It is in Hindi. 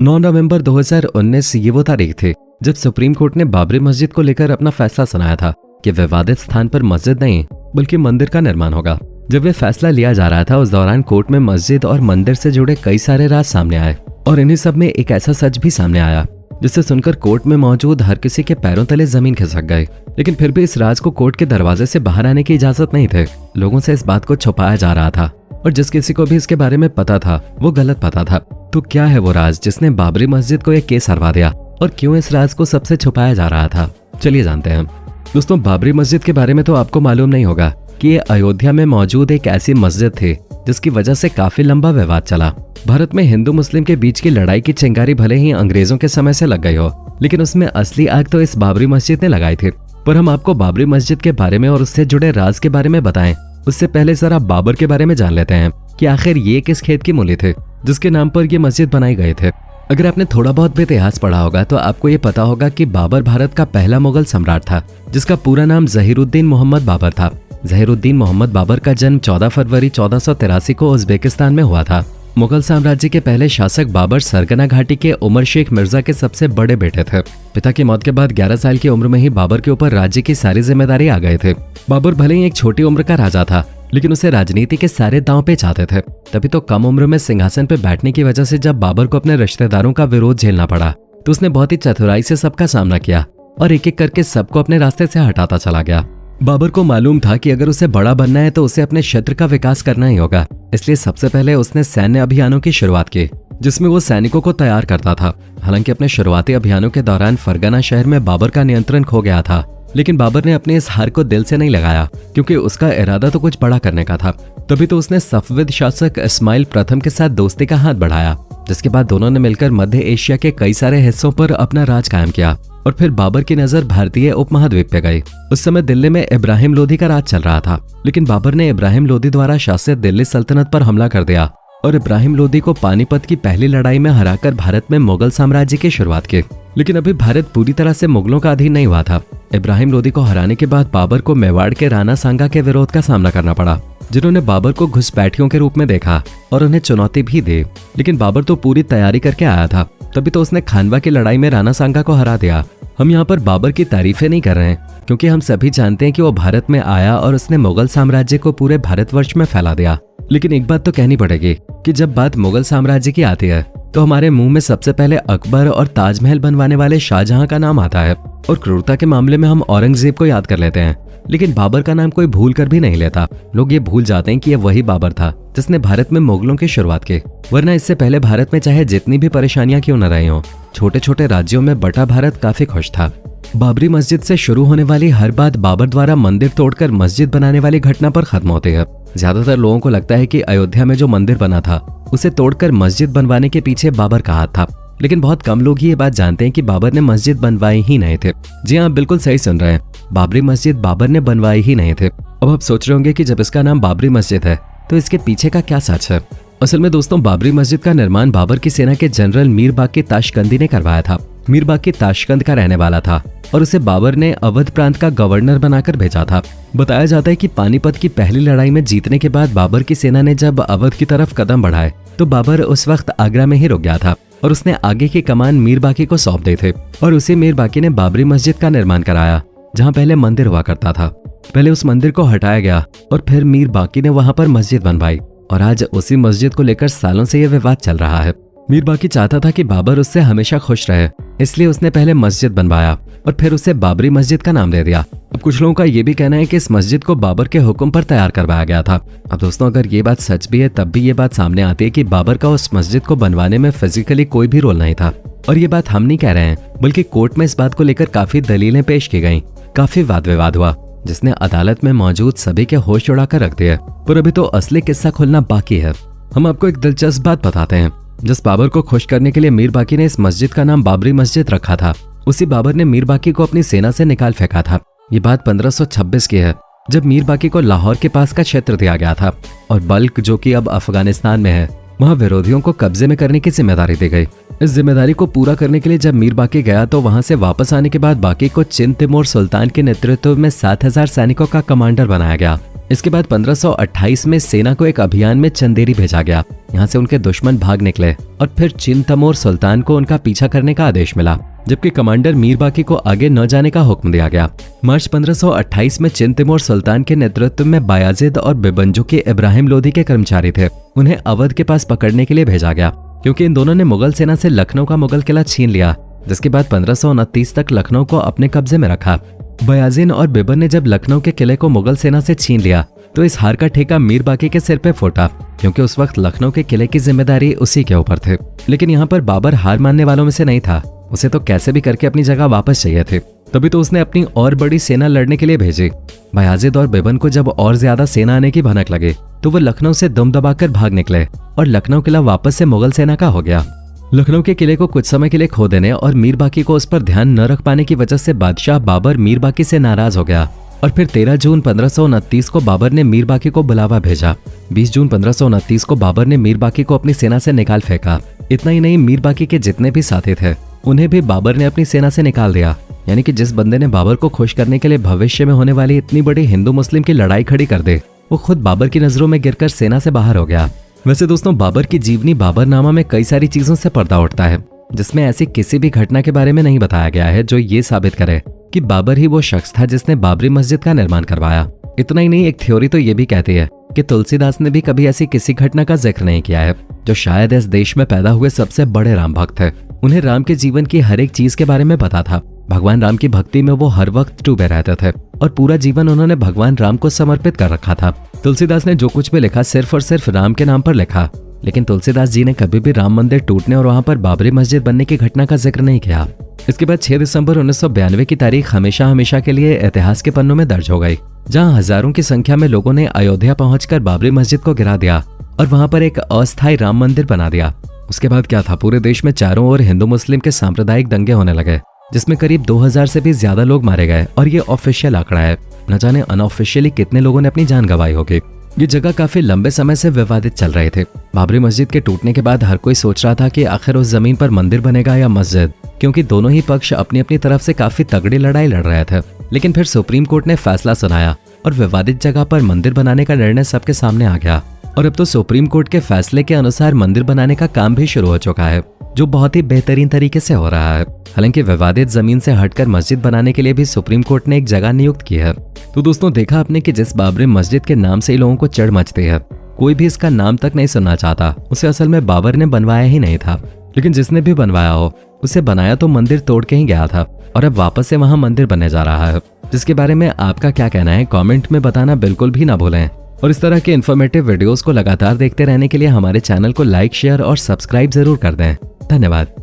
9 नवंबर 2019 ये वो तारीख थी जब सुप्रीम कोर्ट ने बाबरी मस्जिद को लेकर अपना फैसला सुनाया था कि विवादित स्थान पर मस्जिद नहीं बल्कि मंदिर का निर्माण होगा। जब ये फैसला लिया जा रहा था उस दौरान कोर्ट में मस्जिद और मंदिर से जुड़े कई सारे राज सामने आए और इन्हीं सब में एक ऐसा सच भी सामने आया जिसे सुनकर कोर्ट में मौजूद हर किसी के पैरों तले जमीन खिसक गई। लेकिन फिर भी इस राज को कोर्ट के दरवाजे से बाहर आने की इजाजत नहीं थी। लोगों से इस बात को छुपाया जा रहा था और जिस किसी को भी इसके बारे में पता था वो गलत पता था। तो क्या है वो राज जिसने बाबरी मस्जिद को एक केस हरवा दिया और क्यों इस राज को सबसे छुपाया जा रहा था, चलिए जानते हैं। दोस्तों, बाबरी मस्जिद के बारे में तो आपको मालूम नहीं होगा कि ये अयोध्या में मौजूद एक ऐसी मस्जिद थी जिसकी वजह से काफी लंबा विवाद चला। भारत में हिंदू मुस्लिम के बीच की लड़ाई की चिंगारी भले ही अंग्रेजों के समय से लग गई हो, लेकिन उसमें असली आग तो इस बाबरी मस्जिद ने लगाई थी। पर हम आपको बाबरी मस्जिद के बारे में और उससे जुड़े राज के बारे में बताएं उससे पहले जरा बाबर के बारे में जान लेते हैं कि आखिर ये किस खेत की मूली थे जिसके नाम पर ये मस्जिद बनाई गए थे। अगर आपने थोड़ा बहुत भी इतिहास पढ़ा होगा तो आपको ये पता होगा कि बाबर भारत का पहला मुगल सम्राट था जिसका पूरा नाम जहीरुद्दीन मोहम्मद बाबर था। जहीरुद्दीन मोहम्मद बाबर का जन्म 14 फरवरी 1483 को उज्बेकिस्तान में हुआ था। मुगल साम्राज्य के पहले शासक बाबर सरगना घाटी के उमर शेख मिर्जा के सबसे बड़े बेटे थे। पिता की मौत के बाद 11 साल की उम्र में ही बाबर के ऊपर राज्य की सारी जिम्मेदारी आ गए थे। बाबर भले ही एक छोटी उम्र का राजा था लेकिन उसे राजनीति के सारे दांव पे चाहते थे। तभी तो कम उम्र में सिंहासन पे बैठने की वजह से जब बाबर को अपने रिश्तेदारों का विरोध झेलना पड़ा तो उसने बहुत ही चतुराई से सबका सामना किया और एक एक करके सबको अपने रास्ते से हटाता चला गया। बाबर को मालूम था कि अगर उसे बड़ा बनना है तो उसे अपने क्षेत्र का विकास करना ही होगा, इसलिए सबसे पहले उसने सैन्य अभियानों की शुरुआत की जिसमें वो सैनिकों को तैयार करता था। हालांकि अपने शुरुआती अभियानों के दौरान फरगना शहर में बाबर का नियंत्रण खो गया था, लेकिन बाबर ने अपने इस हार को दिल से नहीं लगाया क्योंकि उसका इरादा तो कुछ बड़ा करने का था। तभी तो उसने सफविद शासक इस्माइल प्रथम के साथ दोस्ती का हाथ बढ़ाया, जिसके बाद दोनों ने मिलकर मध्य एशिया के कई सारे हिस्सों पर अपना राज कायम किया और फिर बाबर की नजर भारतीय उपमहाद्वीप पे गई। उस समय दिल्ली में इब्राहिम लोदी का राज चल रहा था, लेकिन बाबर ने इब्राहिम लोदी द्वारा शासित दिल्ली सल्तनत पर हमला कर दिया और इब्राहिम लोदी को पानीपत की पहली लड़ाई में हराकर भारत में मुगल साम्राज्य की शुरुआत की। लेकिन अभी भारत पूरी तरह से मुगलों का अधीन नहीं हुआ था। इब्राहिम लोदी को हराने के बाद बाबर को मेवाड़ के राणा सांगा के विरोध का सामना करना पड़ा, जिन्होंने बाबर को घुसपैठियों के रूप में देखा और उन्हें चुनौती भी दी। लेकिन बाबर तो पूरी तैयारी करके आया था, तभी तो उसने खानवा की लड़ाई में राणा सांगा को हरा दिया। हम यहाँ पर बाबर की तारीफें नहीं कर रहे हैं क्योंकि हम सभी जानते हैं कि वो भारत में आया और उसने मुगल साम्राज्य को पूरे भारतवर्ष में फैला दिया। लेकिन एक बात तो कहनी पड़ेगी कि जब बात मुगल साम्राज्य की आती है तो हमारे मुंह में सबसे पहले अकबर और ताजमहल बनवाने वाले शाहजहां का नाम आता है और क्रूरता के मामले में हम औरंगजेब को याद कर लेते हैं, लेकिन बाबर का नाम कोई भूल कर भी नहीं लेता। लोग ये भूल जाते हैं कि ये वही बाबर था जिसने भारत में मुगलों की शुरुआत की। वरना इससे पहले भारत में चाहे जितनी भी परेशानियां क्यों न रही हो, छोटे छोटे राज्यों में बटा भारत काफी खुश था। बाबरी मस्जिद से शुरू होने वाली हर बात बाबर द्वारा मंदिर तोड़कर मस्जिद बनाने वाली घटना पर खत्म होती है। ज्यादातर लोगों को लगता है कि अयोध्या में जो मंदिर बना था उसे तोड़कर मस्जिद बनवाने के पीछे बाबर का हाथ था, लेकिन बहुत कम लोग ही ये बात जानते हैं कि बाबर ने मस्जिद बनवाई ही नहीं थे। जी हाँ, बिल्कुल सही सुन रहे हैं, बाबरी मस्जिद बाबर ने बनवाई ही नहीं थे। अब आप सोच रहे होंगे कि जब इसका नाम बाबरी मस्जिद है तो इसके पीछे का क्या सच है। असल में दोस्तों, बाबरी मस्जिद का निर्माण बाबर की सेना के जनरल मीर बाकी ताशकंदी ने करवाया था। मीर बाकी ताशकंद का रहने वाला था और उसे बाबर ने अवध प्रांत का गवर्नर बनाकर भेजा था। बताया जाता है कि पानीपत की पहली लड़ाई में जीतने के बाद बाबर की सेना ने जब अवध की तरफ कदम बढ़ाए तो बाबर उस वक्त आगरा में ही रुक गया था और उसने आगे की कमान मीर बाकी को सौंप दी थी और उसी मीर बाकी ने बाबरी मस्जिद का निर्माण कराया जहाँ पहले मंदिर हुआ करता था। पहले उस मंदिर को हटाया गया और फिर मीर बाकी ने वहां पर मस्जिद बनवाई और आज उसी मस्जिद को लेकर सालों से यह विवाद चल रहा है। मीर बाकी चाहता था कि बाबर उससे हमेशा खुश रहे, इसलिए उसने पहले मस्जिद बनवाया और फिर उसे बाबरी मस्जिद का नाम दे दिया। अब कुछ लोगों का ये भी कहना है कि इस मस्जिद को बाबर के हुक्म पर तैयार करवाया गया था। अब दोस्तों, अगर ये बात सच भी है तब भी ये बात सामने आती है कि बाबर का उस मस्जिद को बनवाने में फिजिकली कोई भी रोल नहीं था। और ये बात हम नहीं कह रहे हैं, बल्कि कोर्ट में इस बात को लेकर काफी दलीलें पेश की गयी, काफी वाद विवाद हुआ जिसने अदालत में मौजूद सभी के होश उड़ा कर रख दिए। पर अभी तो असली किस्सा खुलना बाकी है। हम आपको एक दिलचस्प बात बताते हैं। जिस बाबर को खुश करने के लिए मीर बाकी ने इस मस्जिद का नाम बाबरी मस्जिद रखा था, उसी बाबर ने मीर बाकी को अपनी सेना से निकाल फेंका था। ये बात 1526 की है, जब मीर बाकी को लाहौर के पास का क्षेत्र दिया गया था और बल्क, जो कि अब अफगानिस्तान में है, वहां विरोधियों को कब्जे में करने की जिम्मेदारी दी गई। इस जिम्मेदारी को पूरा करने के लिए जब मीर बाकी गया तो वहां से वापस आने के बाद बाकी को चिन तिमोर सुल्तान के नेतृत्व में 7000 सैनिकों का कमांडर बनाया गया। इसके बाद 1528 में सेना को एक अभियान में चंदेरी भेजा गया। यहाँ से उनके दुश्मन भाग निकले और फिर चिन तैमूर सुल्तान को उनका पीछा करने का आदेश मिला, जबकि कमांडर मीर बाकी को आगे न जाने का हुक्म दिया गया। मार्च 1528 में चिन तैमूर सुल्तान के नेतृत्व में बायाजिद और बिबंजू के इब्राहिम लोधी के कर्मचारी थे, उन्हें अवध के पास पकड़ने के लिए भेजा गया, क्योंकि इन दोनों ने मुगल सेना से लखनऊ का मुगल किला छीन लिया, जिसके बाद 1529 तक लखनऊ को अपने कब्जे में रखा। बयाजिन और बिबर ने जब लखनऊ के किले को मुगल सेना से छीन लिया तो इस हार का ठेका मीर बाकी के सिर पे फूटा, क्योंकि उस वक्त लखनऊ के किले की जिम्मेदारी उसी के ऊपर थी। लेकिन यहाँ पर बाबर हार मानने वालों में से नहीं था, उसे तो कैसे भी करके अपनी जगह वापस चाहिए थे, तभी तो उसने अपनी और बड़ी सेना लड़ने के लिए भेजी। बयाजिद और बिबन को जब और ज्यादा सेना आने की भनक लगी तो वो लखनऊ से दम दबाकर भाग निकले और लखनऊ किला वापस से मुगल सेना का हो गया। लखनऊ के किले को कुछ समय के लिए खो देने और मीर बाकी को उस पर ध्यान न रख पाने की वजह से बादशाह बाबर मीर बाकी से नाराज हो गया और फिर 13 जून 1529 को बाबर ने मीर बाकी को बुलावा भेजा। 20 जून 1529 को बाबर ने मीर बाकी को अपनी सेना से निकाल फेंका। इतना ही नहीं, मीर बाकी के जितने भी साथी थे उन्हें भी बाबर ने अपनी सेना से निकाल दिया। यानी कि जिस बंदे ने बाबर को खुश करने के लिए भविष्य में होने वाली इतनी बड़ी हिंदू मुस्लिम की लड़ाई खड़ी कर दे, वो खुद बाबर की नजरों में गिरकर सेना से बाहर हो गया। वैसे दोस्तों, बाबर की जीवनी बाबरनामा में कई सारी चीजों से पर्दा उठता है, जिसमें ऐसी किसी भी घटना के बारे में नहीं बताया गया है जो ये साबित करे कि बाबर ही वो शख्स था जिसने बाबरी मस्जिद का निर्माण करवाया। इतना ही नहीं, एक थ्योरी तो ये भी कहती है कि तुलसीदास ने भी कभी ऐसी किसी घटना का जिक्र नहीं किया है, जो शायद इस देश में पैदा हुए सबसे बड़े राम भक्त थे। उन्हें राम के जीवन की हर एक चीज के बारे में पता था। भगवान राम की भक्ति में वो हर वक्त डूबे रहते थे और पूरा जीवन उन्होंने भगवान राम को समर्पित कर रखा था। तुलसीदास ने जो कुछ भी लिखा सिर्फ और सिर्फ राम के नाम पर लिखा, लेकिन तुलसीदास जी ने कभी भी राम मंदिर टूटने और वहां पर बाबरी मस्जिद बनने की घटना का जिक्र नहीं किया। इसके बाद 6 दिसंबर 1992 की तारीख हमेशा हमेशा के लिए इतिहास के पन्नों में दर्ज हो गई, जहां हजारों की संख्या में लोगों ने अयोध्या पहुंचकर बाबरी मस्जिद को गिरा दिया और वहां पर एक अस्थायी राम मंदिर बना दिया। उसके बाद क्या था, पूरे देश में चारों ओर हिंदू मुस्लिम के सांप्रदायिक दंगे होने लगे, जिसमें करीब 2000 से भी ज्यादा लोग मारे गए और ये ऑफिशियल आंकड़ा है। न जाने अनऑफिशियली कितने लोगों ने अपनी जान गंवाई होगी। ये जगह काफी लंबे समय से विवादित चल रहे थे। बाबरी मस्जिद के टूटने के बाद हर कोई सोच रहा था कि आखिर उस जमीन पर मंदिर बनेगा या मस्जिद, क्योंकि दोनों ही पक्ष अपनी अपनी तरफ से काफी तगड़ी लड़ाई लड़ रहे थे। लेकिन फिर सुप्रीम कोर्ट ने फैसला सुनाया और विवादित जगह पर मंदिर बनाने का निर्णय सबके सामने आ गया और अब तो सुप्रीम कोर्ट के फैसले के अनुसार मंदिर बनाने का काम भी शुरू हो चुका है, जो बहुत ही बेहतरीन तरीके से हो रहा है। हालांकि विवादित जमीन से हटकर मस्जिद बनाने के लिए भी सुप्रीम कोर्ट ने एक जगह नियुक्त की है। तो दोस्तों, देखा आपने कि जिस बाबरी मस्जिद के नाम से ही लोगों को चिढ़ मचती है, कोई भी इसका नाम तक नहीं सुनना चाहता। उसे असल में बाबर ने बनवाया ही नहीं था, लेकिन जिसने भी बनवाया हो उसे बनाया तो मंदिर तोड़ के ही गया था और अब वापस से वहां मंदिर बनने जा रहा है। जिसके बारे में आपका क्या कहना है कमेंट में बताना बिल्कुल भी ना भूलें। और इस तरह के इन्फॉर्मेटिव वीडियोस को लगातार देखते रहने के लिए हमारे चैनल को लाइक, शेयर और सब्सक्राइब जरूर कर दें। धन्यवाद।